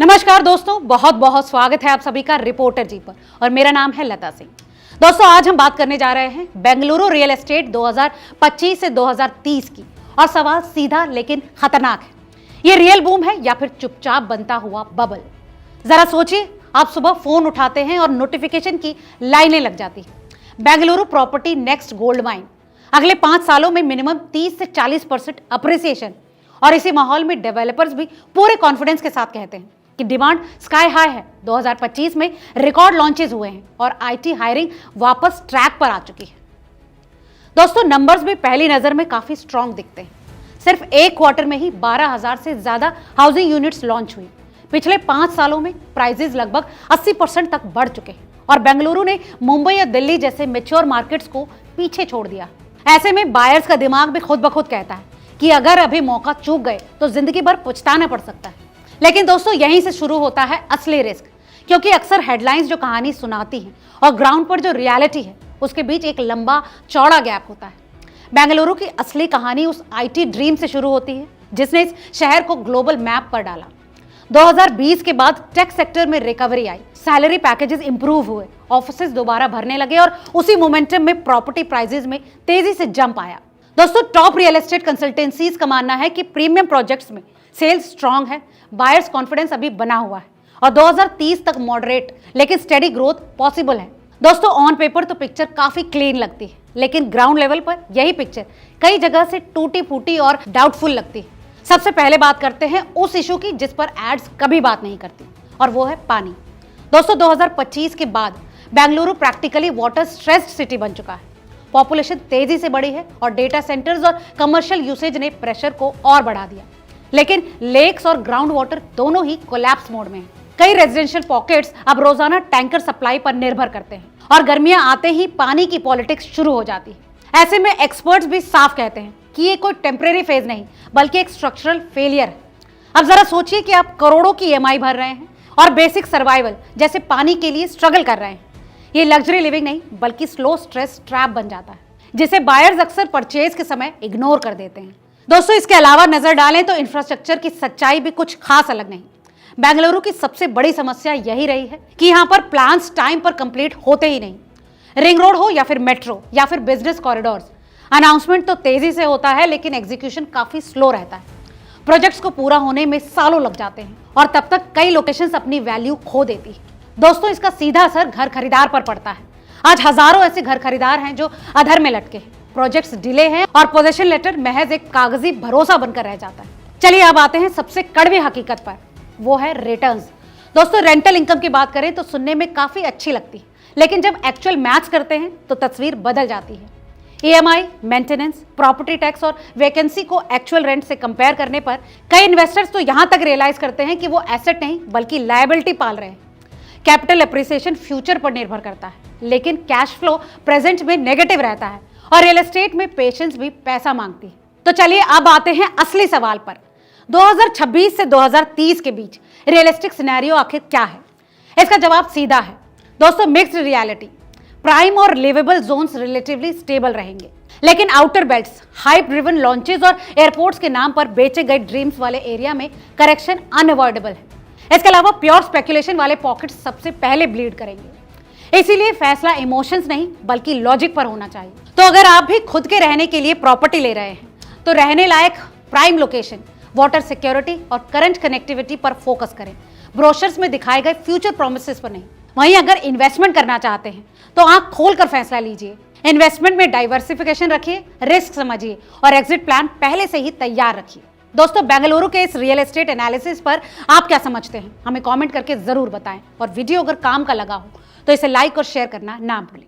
नमस्कार दोस्तों, बहुत बहुत स्वागत है आप सभी का रिपोर्टर जी पर और मेरा नाम है लता सिंह। दोस्तों आज हम बात करने जा रहे हैं बेंगलुरु रियल एस्टेट 2025 से 2030 की। और सवाल सीधा लेकिन खतरनाक है, ये रियल बूम है या फिर चुपचाप बनता हुआ बबल। जरा सोचिए, आप सुबह फोन उठाते हैं और नोटिफिकेशन की लाइनें लग जाती है। Bengaluru property next gold mine, अगले 5 सालों में मिनिमम 30 से 40% अप्रिसिएशन। और इसी माहौल में डेवलपर्स भी पूरे कॉन्फिडेंस के साथ कहते हैं कि डिमांड स्काई हाई है। 2025 में रिकॉर्ड लॉन्चेस हुए हैं और आईटी हायरिंग वापस ट्रैक पर आ चुकी है। दोस्तों नंबर्स भी पहली नजर में काफी स्ट्रांग दिखते हैं। सिर्फ एक क्वार्टर में ही 12,000 से ज्यादा हाउसिंग यूनिट्स लॉन्च हुई। पिछले 5 सालों में प्राइजेस लगभग 80% तक बढ़ चुके हैं और बेंगलुरु ने मुंबई या दिल्ली जैसे मैच्योर मार्केट्स को पीछे छोड़ दिया। ऐसे में बायर्स का दिमाग भी खुद ब खुद कहता है कि अगर अभी मौका चूक गए तो जिंदगी भर पछताना पड़ सकता है। लेकिन दोस्तों यहीं से शुरू होता है असली रिस्क, क्योंकि अक्सर हेडलाइंस जो कहानी सुनाती हैं और ग्राउंड पर जो रियलिटी है उसके बीच एक लंबा चौड़ा गैप होता है। बेंगलुरु की असली कहानी उस आईटी ड्रीम से शुरू होती है जिसने इस शहर को ग्लोबल मैप पर डाला। 2020 के बाद टेक सेक्टर में रिकवरी आई, सैलरी पैकेजेस इंप्रूव हुए, ऑफिसेज दोबारा भरने लगे और उसी मोमेंटम में प्रॉपर्टी प्राइजेस में तेजी से जंप आया। दोस्तों टॉप रियल एस्टेट कंसल्टेंसीज का मानना है कि प्रीमियम प्रोजेक्ट्स में सेल्स स्ट्रांग है, बायर्स कॉन्फिडेंस अभी बना हुआ है और 2030 तक मॉडरेट लेकिन स्टेडी ग्रोथ पॉसिबल है। दोस्तों ऑन पेपर तो पिक्चर काफी क्लीन लगती है, लेकिन ग्राउंड लेवल पर यही पिक्चर कई जगह से टूटी फूटी और डाउटफुल लगती है। सबसे पहले बात करते हैं उस इशू की जिस पर एड्स कभी बात नहीं करती, और वो है पानी। दोस्तों 2025 के बाद Bengaluru practically water stressed city बन चुका है। पॉपुलेशन तेजी से बढ़ी है और डेटा सेंटर्स और कमर्शियल यूसेज ने प्रेशर को और बढ़ा दिया। लेकिन लेक्स और ग्राउंड वाटर दोनों ही कोलैप्स मोड में हैं। कई रेजिडेंशियल पॉकेट्स अब रोजाना टैंकर सप्लाई पर निर्भर करते हैं और गर्मियां आते ही पानी की पॉलिटिक्स शुरू हो जाती है। ऐसे में एक्सपर्ट्स भी साफ कहते हैं कि ये कोई टेम्परेरी फेज नहीं बल्कि एक स्ट्रक्चरल फेलियर है। अब जरा सोचिए कि आप करोड़ों की ईएमआई भर रहे हैं और बेसिक सर्वाइवल जैसे पानी के लिए स्ट्रगल कर रहे हैं। ये लग्जरी लिविंग नहीं बल्कि स्लो स्ट्रेस ट्रैप बन जाता है, जिसे बायर्स अक्सर परचेज के समय इग्नोर कर देते हैं। दोस्तों इसके अलावा नजर डालें तो इंफ्रास्ट्रक्चर की सच्चाई भी कुछ खास अलग नहीं। बेंगलुरु की सबसे बड़ी समस्या यही रही है कि यहाँ पर प्लान्स टाइम पर कंप्लीट होते ही नहीं। रिंग रोड हो या फिर मेट्रो या फिर बिजनेस कॉरिडोर्स, अनाउंसमेंट तो तेजी से होता है लेकिन एग्जीक्यूशन काफी स्लो रहता है। प्रोजेक्ट्स को पूरा होने में सालों लग जाते हैं और तब तक कई लोकेशंस अपनी वैल्यू खो देती है। दोस्तों इसका सीधा असर घर खरीदार पर पड़ता है। आज हजारों ऐसे घर खरीदार हैं जो अधर में लटके हैं, प्रोजेक्ट्स डिले हैं और पोजीशन लेटर महज एक कागजी भरोसा बनकर रह जाता है। चलिए अब आते हैं सबसे कड़वी हकीकत पर, वो है रिटर्न्स। दोस्तों रेंटल इनकम की बात करें तो सुनने में काफी अच्छी लगती है, लेकिन जब एक्चुअल मैच करते हैं तो तस्वीर बदल जाती है। ईएमआई, मेंटेनेंस, प्रॉपर्टी टैक्स और वैकेंसी को एक्चुअल रेंट से कंपेयर करने पर कई इन्वेस्टर्स तो यहां तक रियलाइज करते हैं कि वो एसेट नहीं बल्कि लायबिलिटी पाल रहे हैं। कैपिटल अप्रिसिएशन फ्यूचर पर निर्भर करता है, लेकिन कैश फ्लो प्रेजेंट में नेगेटिव रहता है और रियल एस्टेट में पेशेंस भी पैसा मांगती है। तो चलिए अब आते हैं असली सवाल पर। 2026 से 2030 के बीच रियलिस्टिक सिनेरियो आखिर क्या है? इसका जवाब सीधा है दोस्तों, मिक्स्ड रियलिटी। प्राइम और लिवेबल जोन्स रिलेटिवली स्टेबल रहेंगे, लेकिन outer belts, hype driven launches और एयरपोर्ट्स के नाम पर बेचे गए ड्रीम्स वाले एरिया में करेक्शन अनअवॉइडेबल है। इसके अलावा प्योर स्पेकुलेशन वाले पॉकेट्स सबसे पहले ब्लीड करेंगे। इसीलिए फैसला इमोशंस नहीं बल्कि लॉजिक पर होना चाहिए। तो अगर आप भी खुद के रहने के लिए प्रॉपर्टी ले रहे हैं तो रहने लायक प्राइम लोकेशन, वाटर सिक्योरिटी और करंट कनेक्टिविटी पर फोकस करें, ब्रोशर्स में दिखाए गए फ्यूचर प्रोमिसेस पर नहीं। वहीं अगर इन्वेस्टमेंट करना चाहते हैं तो आंख खोलकर फैसला लीजिए। इन्वेस्टमेंट में डाइवर्सिफिकेशन रखिए, रिस्क समझिए और एग्जिट प्लान पहले से ही तैयार रखिए। दोस्तों बेंगलुरु के इस रियल एस्टेट एनालिसिस पर आप क्या समझते हैं? हमें कमेंट करके जरूर बताएं और वीडियो अगर काम का लगा हो तो इसे लाइक और शेयर करना ना भूलें।